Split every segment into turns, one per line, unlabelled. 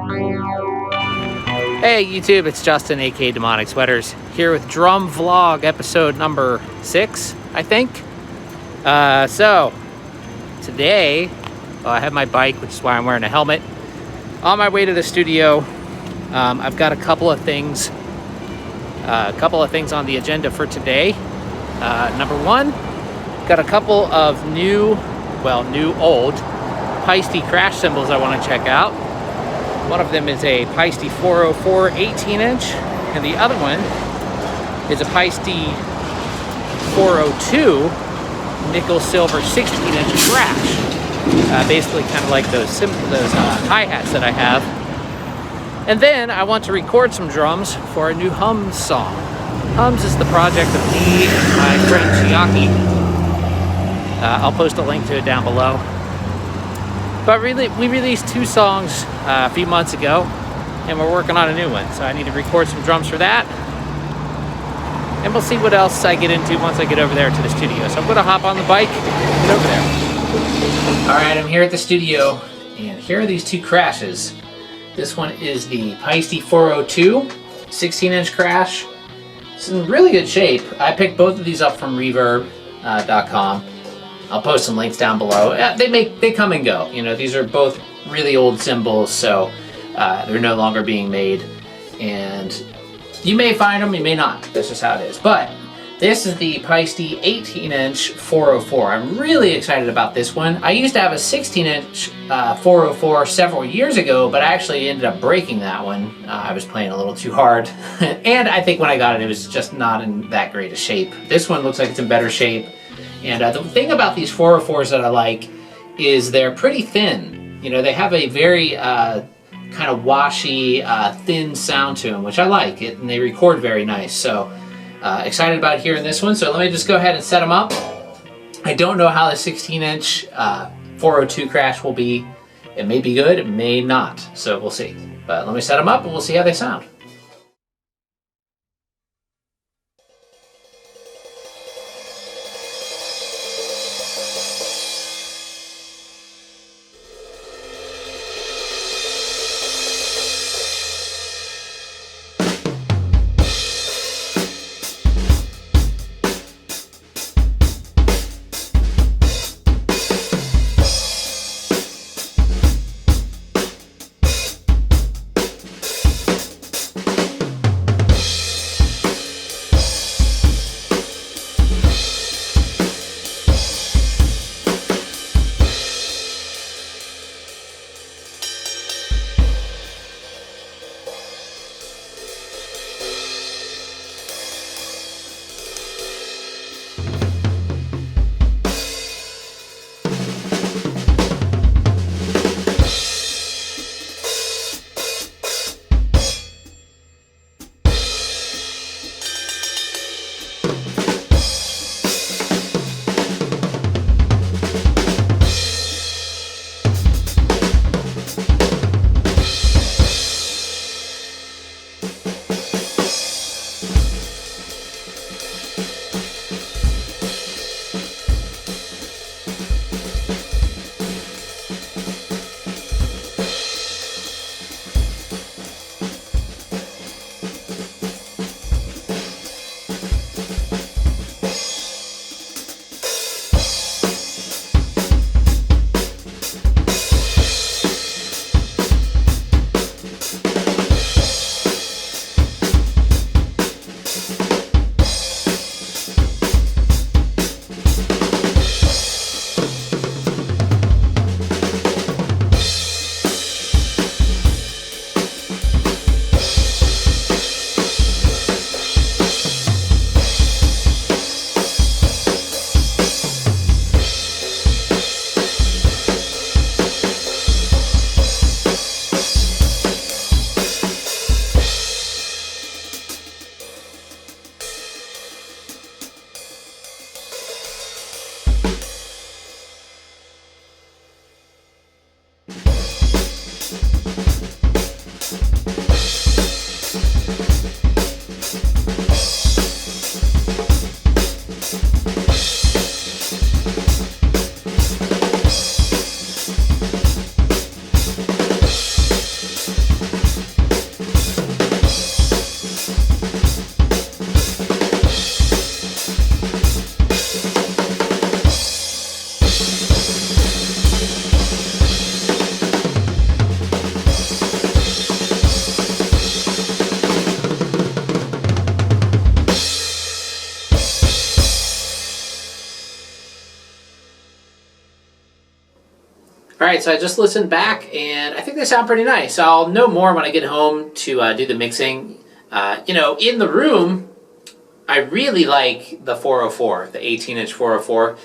Hey YouTube, it's Justin, aka Demonic Sweaters, here with Drum Vlog episode number 6, I think. So, today, I have my bike, which is why I'm wearing a helmet. On my way to the studio, I've got a couple of things on the agenda for today. Number one, got a couple of old Paiste crash cymbals I want to check out. One of them is a Paiste 404 18-inch, and the other one is a Paiste 402 nickel silver 16-inch crash. Basically kind of like those hi-hats that I have. And then I want to record some drums for a new Hums song. Hums is the project of me and my friend Chiaki. I'll post a link to it down below. But really, we released 2 songs a few months ago, and we're working on a new one. So I need to record some drums for that. And we'll see what else I get into once I get over there to the studio. So I'm gonna hop on the bike and get over there. All right, I'm here at the studio, and here are these 2 crashes. This one is the Paiste 402 16-inch crash. It's in really good shape. I picked both of these up from reverb.com. I'll post some links down below. They come and go. You know, these are both really old cymbals, so they're no longer being made. And you may find them, you may not. That's just how it is. But this is the Paiste 18-inch 404. I'm really excited about this one. I used to have a 16-inch 404 several years ago, but I actually ended up breaking that one. I was playing a little too hard. And I think when I got it, it was just not in that great a shape. This one looks like it's in better shape. And the thing about these 404s that I like is they're pretty thin. You know, they have a very kind of washy, thin sound to them, which I like, and they record very nice. So excited about hearing this one. So let me just go ahead and set them up. I don't know how the 16-inch 402 crash will be. It may be good, it may not. So we'll see. But let me set them up and we'll see how they sound. All right, so I just listened back, and I think they sound pretty nice. I'll know more when I get home to do the mixing. You know, in the room, I really like the 404, the 18-inch 404.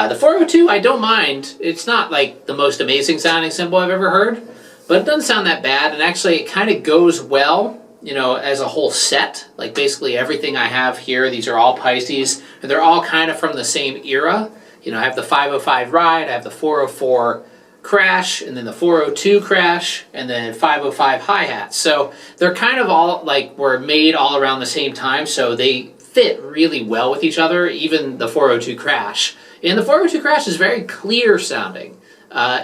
The 402, I don't mind. It's not like the most amazing sounding cymbal I've ever heard, but it doesn't sound that bad, and actually it kind of goes well, you know, as a whole set. Like basically everything I have here, these are all Paistes, and they're all kind of from the same era. You know, I have the 505 ride, I have the 404 crash, and then the 402 crash, and then 505 hi-hats. So they're kind of all like were made all around the same time, so they fit really well with each other, even the 402 crash. And the 402 crash is very clear sounding.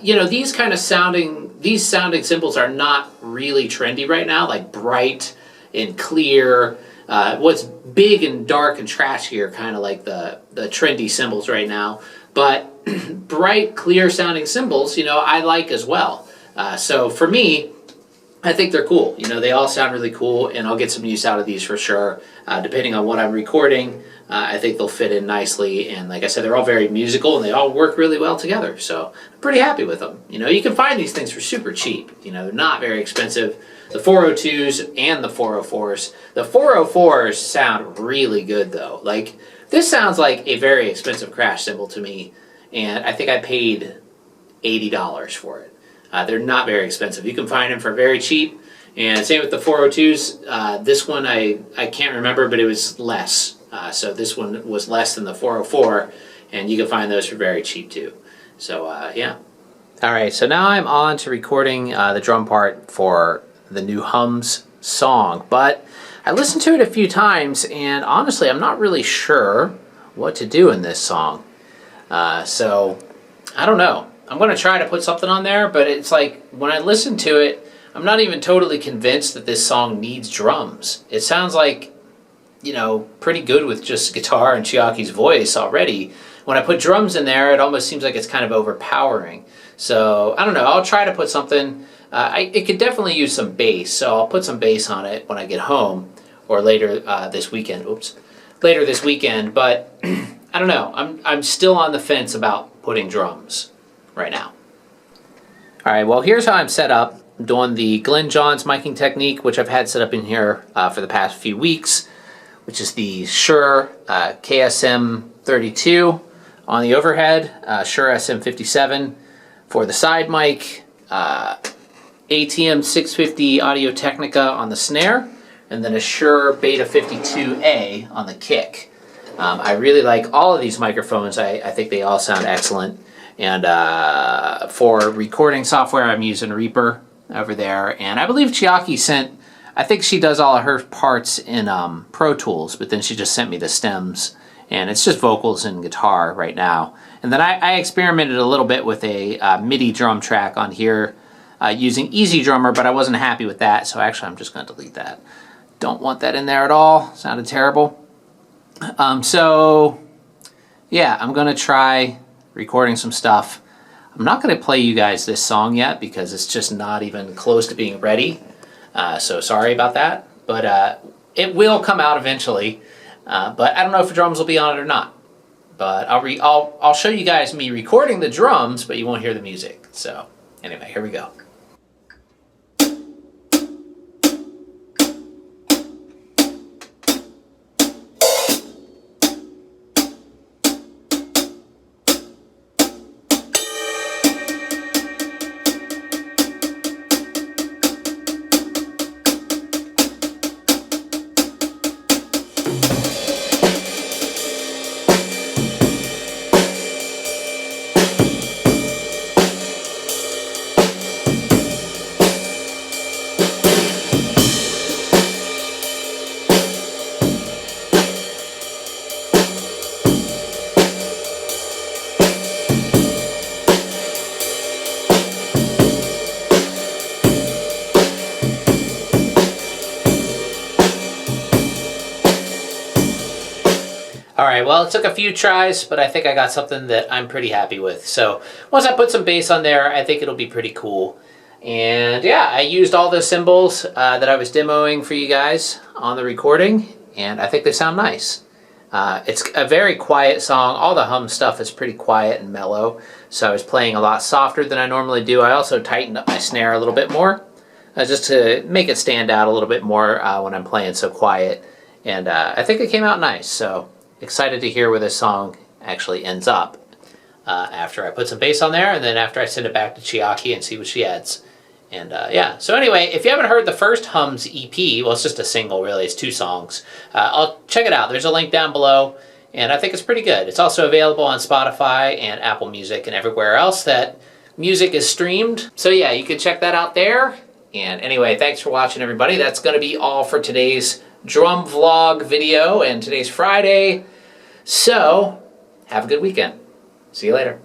You know, these sounding cymbals are not really trendy right now, like bright and clear. What's big and dark and trashy are kind of like the trendy cymbals right now. But bright, clear sounding cymbals, you know, I like as well. So for me, I think they're cool. You know, they all sound really cool, and I'll get some use out of these for sure. Depending on what I'm recording, I think they'll fit in nicely. And like I said, they're all very musical, and they all work really well together. So I'm pretty happy with them. You know, you can find these things for super cheap. You know, they're not very expensive. The 402s and the 404s. The 404s sound really good, though. Like, this sounds like a very expensive crash cymbal to me, and I think I paid $80 for it. They're not very expensive. You can find them for very cheap, and same with the 402s. This one I can't remember, but it was less. So this one was less than the 404, and you can find those for very cheap too. So yeah. All right, so now I'm on to recording the drum part for the new Hums song, but I listened to it a few times, and honestly, I'm not really sure what to do in this song. So, I don't know. I'm going to try to put something on there, but it's like, when I listen to it, I'm not even totally convinced that this song needs drums. It sounds like, you know, pretty good with just guitar and Chiaki's voice already. When I put drums in there, it almost seems like it's kind of overpowering. So, I don't know. I'll try to put something. It could definitely use some bass, so I'll put some bass on it when I get home, or later this weekend. Later this weekend. But I don't know. I'm still on the fence about putting drums right now. All right. Well, here's how I'm set up. I'm doing the Glenn Johns miking technique, which I've had set up in here for the past few weeks, which is the Shure KSM 32 on the overhead, Shure SM57 for the side mic, ATM 650 Audio Technica on the snare, and then a Shure Beta 52A on the kick. I really like all of these microphones. I think they all sound excellent. And for recording software, I'm using Reaper over there. And I believe Chiaki sent, I think she does all of her parts in Pro Tools, but then she just sent me the stems. And it's just vocals and guitar right now. And then I experimented a little bit with a MIDI drum track on here using Easy Drummer, but I wasn't happy with that. So actually, I'm just going to delete that. Don't want that in there at all. Sounded terrible. So, yeah, I'm going to try recording some stuff. I'm not going to play you guys this song yet because it's just not even close to being ready. So sorry about that. But it will come out eventually. But I don't know if the drums will be on it or not. But I'll show you guys me recording the drums, but you won't hear the music. So anyway, here we go. Alright, well, it took a few tries, but I think I got something that I'm pretty happy with. So once I put some bass on there, I think it'll be pretty cool. And yeah, I used all the cymbals that I was demoing for you guys on the recording, and I think they sound nice. It's a very quiet song. All the hum stuff is pretty quiet and mellow, so I was playing a lot softer than I normally do. I also tightened up my snare a little bit more, just to make it stand out a little bit more when I'm playing so quiet. And I think it came out nice, so excited to hear where this song actually ends up after I put some bass on there, and then after I send it back to Chiaki and see what she adds. And yeah, so anyway, if you haven't heard the first Hums EP, well, it's just a single, really. It's 2 songs. I'll check it out. There's a link down below, and I think it's pretty good. It's also available on Spotify and Apple Music and everywhere else that music is streamed. So yeah, you can check that out there. And anyway, thanks for watching, everybody. That's going to be all for today's drum vlog video, and today's Friday. So have a good weekend. See you later.